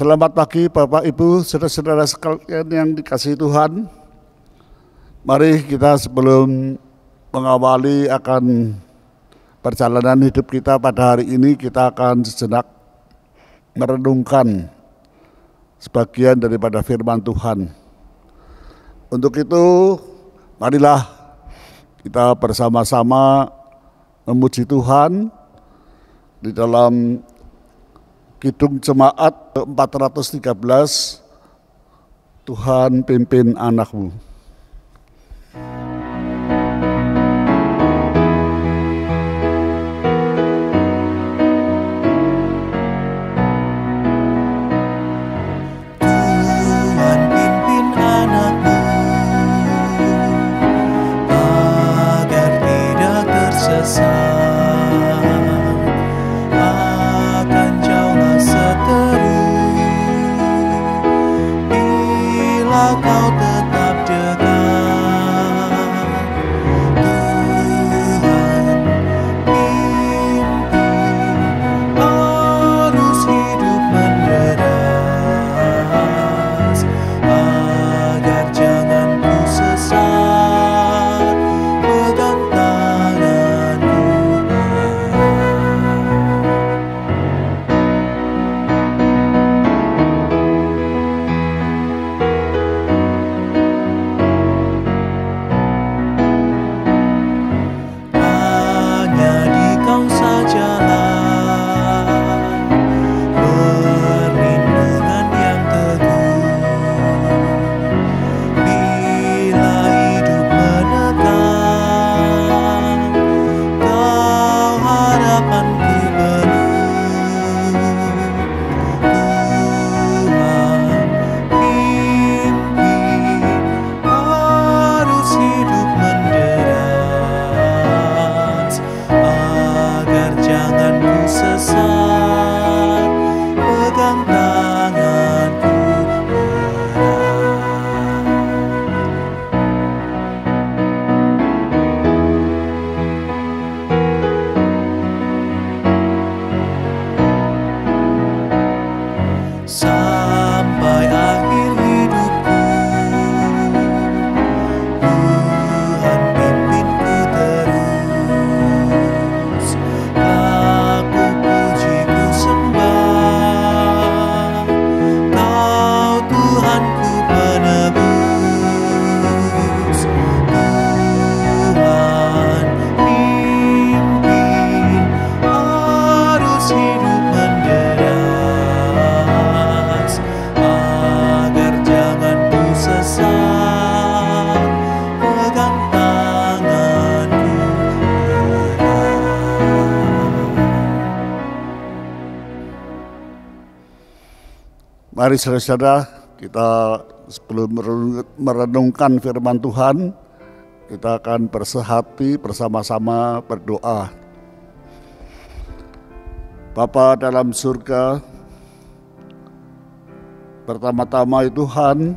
Selamat pagi Bapak Ibu, saudara-saudara sekalian yang dikasihi Tuhan. Mari kita sebelum mengawali akan perjalanan hidup kita pada hari ini, kita akan sejenak merenungkan sebagian daripada firman Tuhan. Untuk itu, marilah kita bersama-sama memuji Tuhan di dalam Kidung Jemaat 413, Tuhan pimpin anakmu. Tuhan pimpin anakmu agar tidak tersesat. Kau tetap dekat, Tuhan pimpin arus hidup menderas, agar jangan ku sesat, pegang tanganku sampai akhir hidupku. Tuhan pimpinku terus, aku puji ku sembah, Kau Tuhanku penebus. Tuhan pimpin arus hidup menderas, agar jangan ku sesat, pegang tanganku erat. Mari saudara-saudara, kita sebelum merenungkan firman Tuhan, kita akan bersehati bersama-sama berdoa. Bapa dalam surga, pertama-tama Tuhan,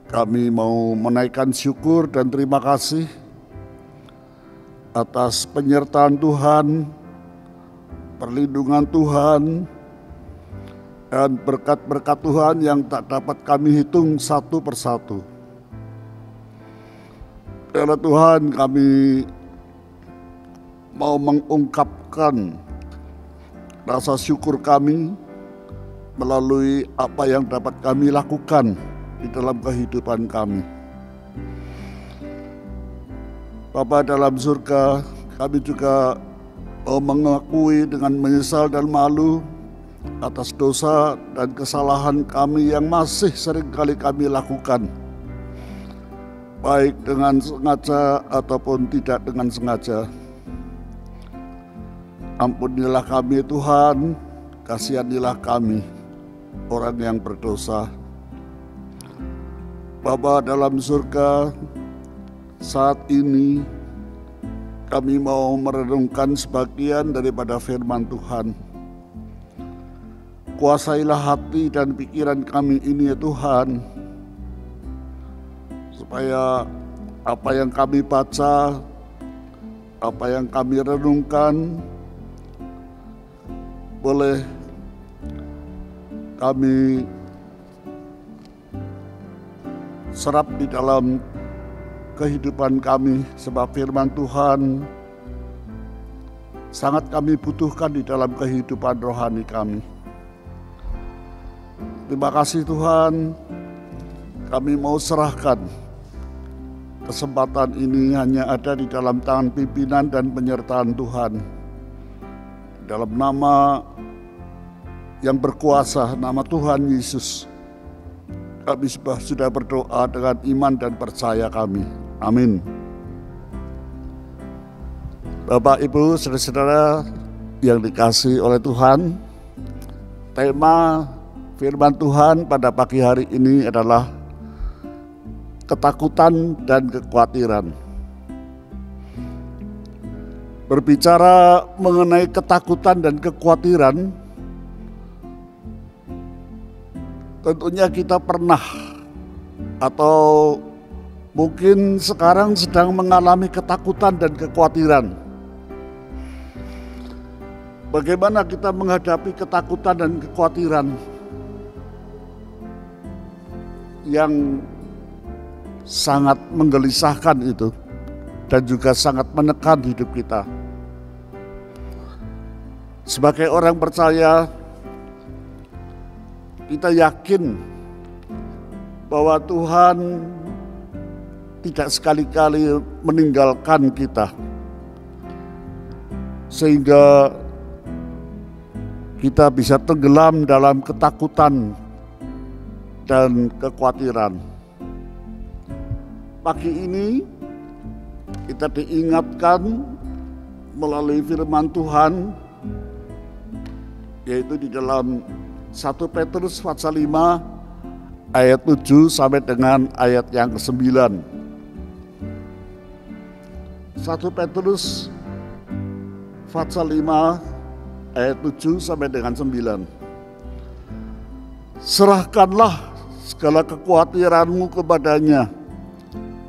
kami mau menaikkan syukur dan terima kasih atas penyertaan Tuhan, perlindungan Tuhan, dan berkat-berkat Tuhan yang tak dapat kami hitung satu persatu. Ya Tuhan, kami mau mengungkapkan rasa syukur kami melalui apa yang dapat kami lakukan di dalam kehidupan kami. Bapa dalam surga, kami juga mau mengakui dengan menyesal dan malu atas dosa dan kesalahan kami yang masih seringkali kami lakukan, baik dengan sengaja ataupun tidak dengan sengaja. Ampunilah kami Tuhan, kasihanilah kami, orang yang berdosa. Bapa dalam surga, saat ini kami mau merenungkan sebagian daripada firman Tuhan. Kuasailah hati dan pikiran kami ini ya Tuhan, supaya apa yang kami baca, apa yang kami renungkan boleh kami serap di dalam kehidupan kami, sebab firman Tuhan sangat kami butuhkan di dalam kehidupan rohani kami. Terima kasih Tuhan, kami mau serahkan kesempatan ini hanya ada di dalam tangan pimpinan dan penyertaan Tuhan. Dalam nama yang berkuasa, nama Tuhan Yesus, kami sudah berdoa dengan iman dan percaya kami. Amin. Bapak, Ibu, saudara-saudara yang dikasihi oleh Tuhan, tema firman Tuhan pada pagi hari ini adalah ketakutan dan kekhawatiran. Berbicara mengenai ketakutan dan kekhawatiran, tentunya kita pernah atau mungkin sekarang sedang mengalami ketakutan dan kekhawatiran. Bagaimana kita menghadapi ketakutan dan kekhawatiran yang sangat menggelisahkan itu dan juga sangat menekan hidup kita. Sebagai orang percaya, kita yakin bahwa Tuhan tidak sekali-kali meninggalkan kita, sehingga kita bisa tenggelam dalam ketakutan dan kekhawatiran. Pagi ini kita diingatkan melalui firman Tuhan, yaitu di dalam 1 Petrus pasal 5 ayat 7 sampai dengan ayat yang ke-9. 1 Petrus pasal 5 ayat 7 sampai dengan 9. Serahkanlah segala kekhawatiranmu kepadanya,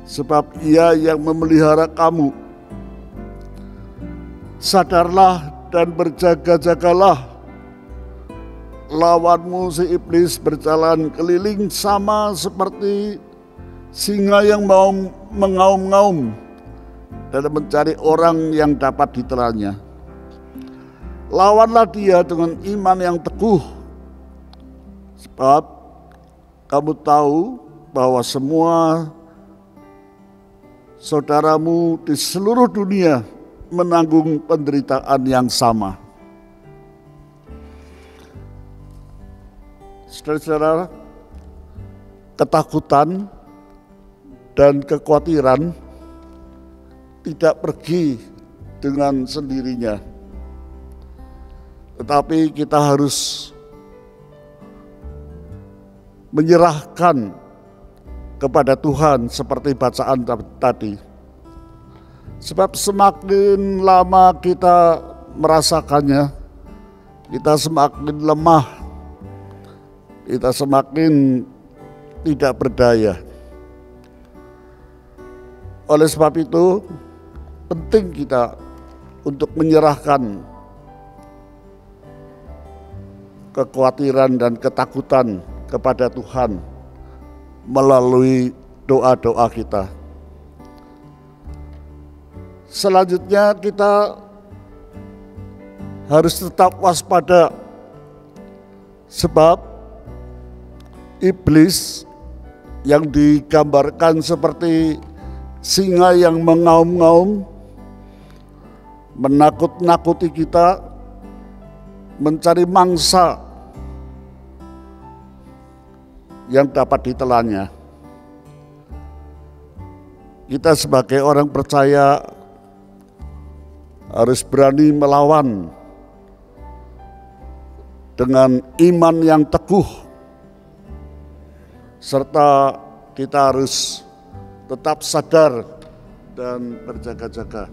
sebab Ia yang memelihara kamu. Sadarlah dan berjaga-jagalah. Lawanmu si iblis berjalan keliling sama seperti singa yang mau mengaum-ngaum dan mencari orang yang dapat ditelannya. Lawanlah dia dengan iman yang teguh, sebab kamu tahu bahwa semua saudaramu di seluruh dunia menanggung penderitaan yang sama. Saudara-saudara, ketakutan dan kekhawatiran tidak pergi dengan sendirinya, tetapi kita harus menyerahkan kepada Tuhan seperti bacaan tadi. Sebab semakin lama kita merasakannya, kita semakin lemah, kita semakin tidak berdaya. Oleh sebab itu, penting kita untuk menyerahkan kekhawatiran dan ketakutan kepada Tuhan melalui doa-doa kita. Selanjutnya kita harus tetap waspada, sebab iblis yang digambarkan seperti singa yang mengaum-ngaum, menakut-nakuti kita, mencari mangsa yang dapat ditelannya. Kita sebagai orang percaya harus berani melawan dengan iman yang teguh, serta kita harus tetap sadar dan berjaga-jaga.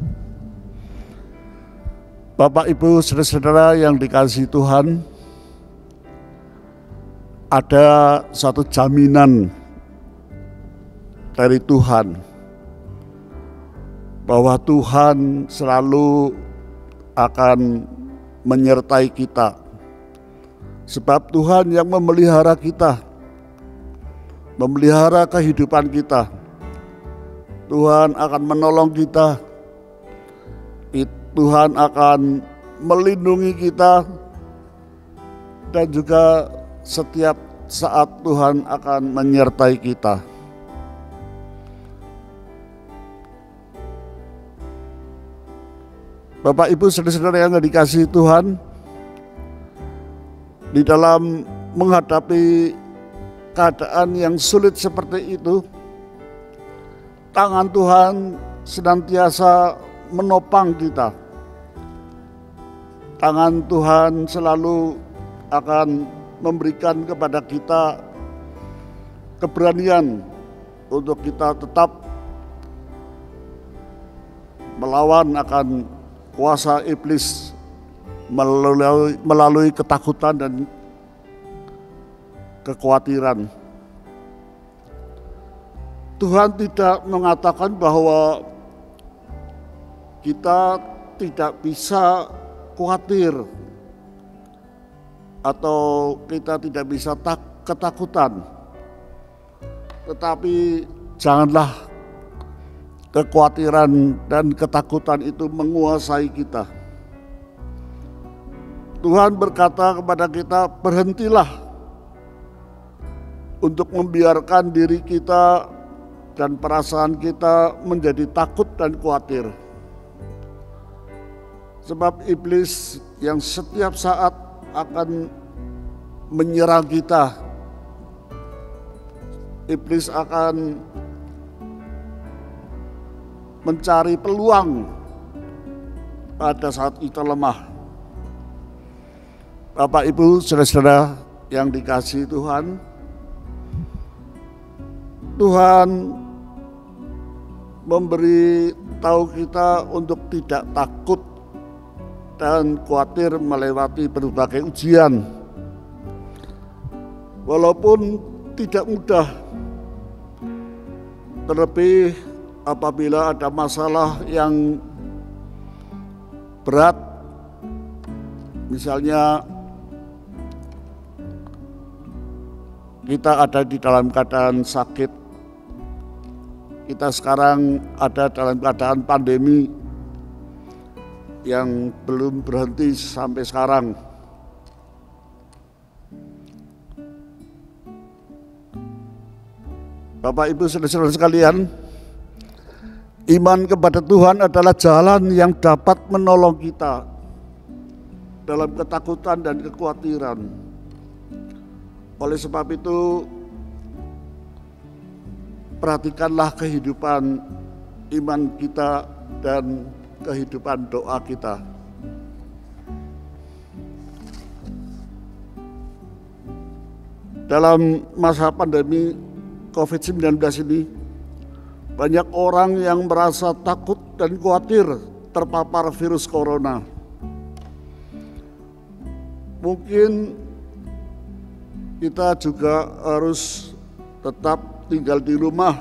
Bapak, Ibu, saudara-saudara yang dikasihi Tuhan, ada satu jaminan dari Tuhan bahwa Tuhan selalu akan menyertai kita Sebab Tuhan yang memelihara kita, memelihara kehidupan kita. Tuhan akan menolong kita, Tuhan akan melindungi kita, dan juga setiap saat Tuhan akan menyertai kita. Bapak, Ibu, saudara-saudara yang dikasihi Tuhan, di dalam menghadapi keadaan yang sulit seperti itu, tangan Tuhan senantiasa menopang kita. Tangan Tuhan selalu akan memberikan kepada kita keberanian untuk kita tetap melawan akan kuasa iblis melalui ketakutan dan kekhawatiran. Tuhan tidak mengatakan bahwa kita tidak bisa khawatir atau kita tidak bisa ketakutan. Tetapi janganlah kekhawatiran dan ketakutan itu menguasai kita. Tuhan berkata kepada kita, berhentilah untuk membiarkan diri kita dan perasaan kita menjadi takut dan khawatir. Sebab iblis yang setiap saat akan menyerang kita, iblis akan mencari peluang pada saat kita lemah. Bapak, Ibu, saudara-saudara yang dikasihi Tuhan, Tuhan memberi tahu kita untuk tidak takut dan khawatir melewati berbagai ujian. Walaupun tidak mudah, terlebih apabila ada masalah yang berat, misalnya kita ada di dalam keadaan sakit, kita sekarang ada dalam keadaan pandemi yang belum berhenti sampai sekarang. Bapak, Ibu, saudara-saudara sekalian, iman kepada Tuhan adalah jalan yang dapat menolong kita dalam ketakutan dan kekhawatiran. Oleh sebab itu, perhatikanlah kehidupan iman kita dan kehidupan doa kita. Dalam masa pandemi COVID-19 ini, banyak orang yang merasa takut dan khawatir terpapar virus corona. Mungkin kita juga harus tetap tinggal di rumah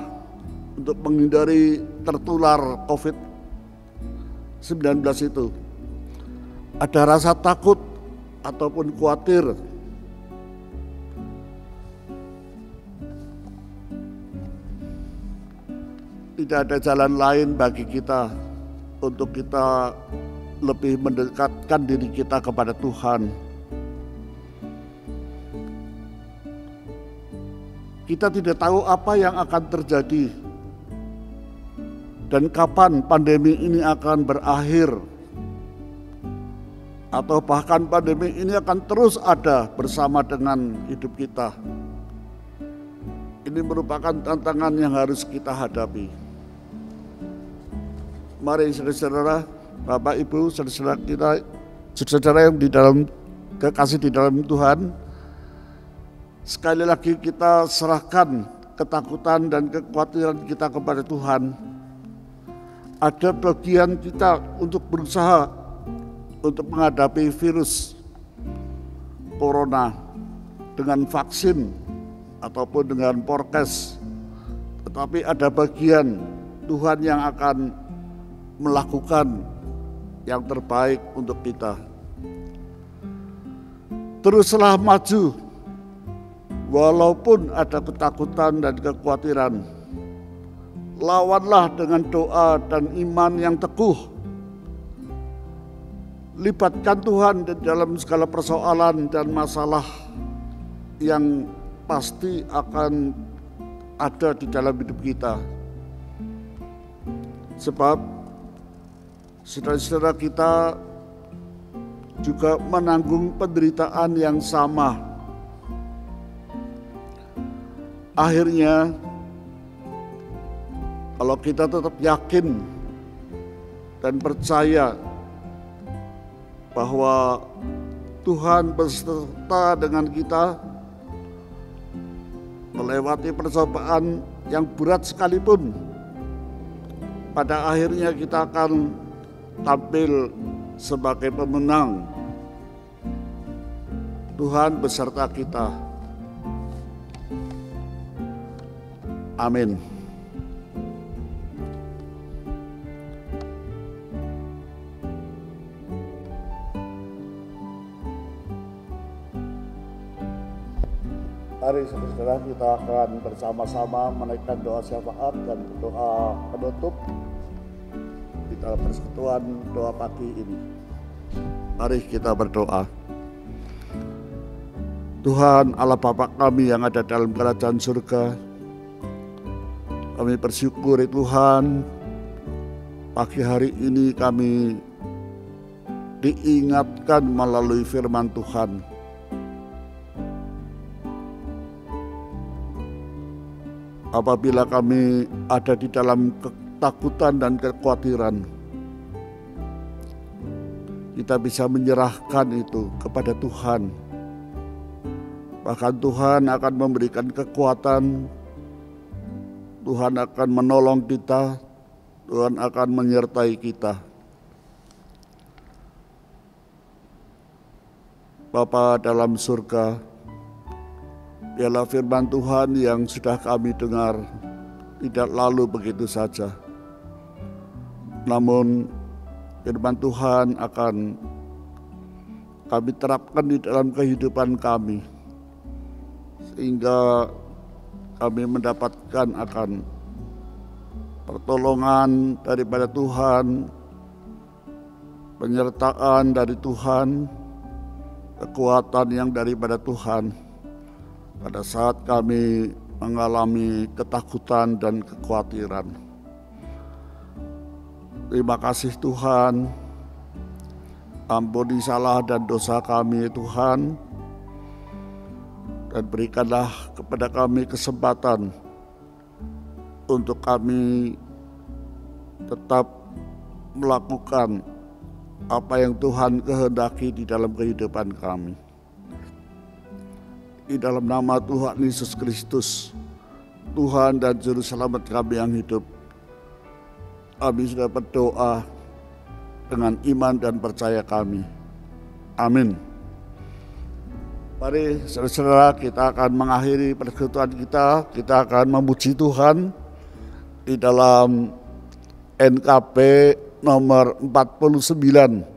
untuk menghindari tertular COVID-19 itu. Ada rasa takut ataupun khawatir. Tidak ada jalan lain bagi kita untuk kita lebih mendekatkan diri kita kepada Tuhan. Kita tidak tahu apa yang akan terjadi dan kapan pandemi ini akan berakhir, atau bahkan pandemi ini akan terus ada bersama dengan hidup kita. Ini merupakan tantangan yang harus kita hadapi. Mari saudara-saudara, Bapak, Ibu, saudara-saudara kita, saudara yang di dalam kekasih di dalam Tuhan, sekali lagi kita serahkan ketakutan dan kekhawatiran kita kepada Tuhan. Ada bagian kita untuk berusaha untuk menghadapi virus corona dengan vaksin ataupun dengan prokes. Tetapi ada bagian Tuhan yang akan melakukan yang terbaik untuk kita. teruslah maju, walaupun ada ketakutan dan kekhawatiran. Lawanlah dengan doa dan iman yang teguh. Libatkan Tuhan di dalam segala persoalan dan masalah yang pasti akan ada di dalam hidup kita. Sebab saudara-saudara kita juga menanggung penderitaan yang sama. Akhirnya, kalau kita tetap yakin dan percaya bahwa Tuhan beserta dengan kita melewati percobaan yang berat sekalipun, pada akhirnya kita akan tampil sebagai pemenang. Tuhan beserta kita. Amin. Mari saudara, kita akan bersama-sama menaikkan doa syafaat dan doa penutup di dalam persekutuan doa pagi ini. Mari kita berdoa. Tuhan Allah Bapa kami yang ada dalam kerajaan surga, kami bersyukuri Tuhan, pagi hari ini kami diingatkan melalui firman Tuhan. Apabila kami ada di dalam ketakutan dan kekhawatiran, kita bisa menyerahkan itu kepada Tuhan. Bahkan Tuhan akan memberikan kekuatan, Tuhan akan menolong kita, Tuhan akan menyertai kita. Bapa dalam surga, biarlah firman Tuhan yang sudah kami dengar tidak lalu begitu saja. Namun firman Tuhan akan kami terapkan di dalam kehidupan kami, sehingga kami mendapatkan akan pertolongan daripada Tuhan, penyertaan dari Tuhan, kekuatan yang daripada Tuhan pada saat kami mengalami ketakutan dan kekhawatiran. Terima kasih Tuhan, ampuni salah dan dosa kami Tuhan, dan berikanlah kepada kami kesempatan untuk kami tetap melakukan apa yang Tuhan kehendaki di dalam kehidupan kami. Di dalam nama Tuhan Yesus Kristus, Tuhan dan Juru Selamat kami yang hidup, kami sudah berdoa dengan iman dan percaya kami. Amin. Mari saudara-saudara, kita akan mengakhiri persekutuan kita. Kita akan memuji Tuhan di dalam NKB nomor 49.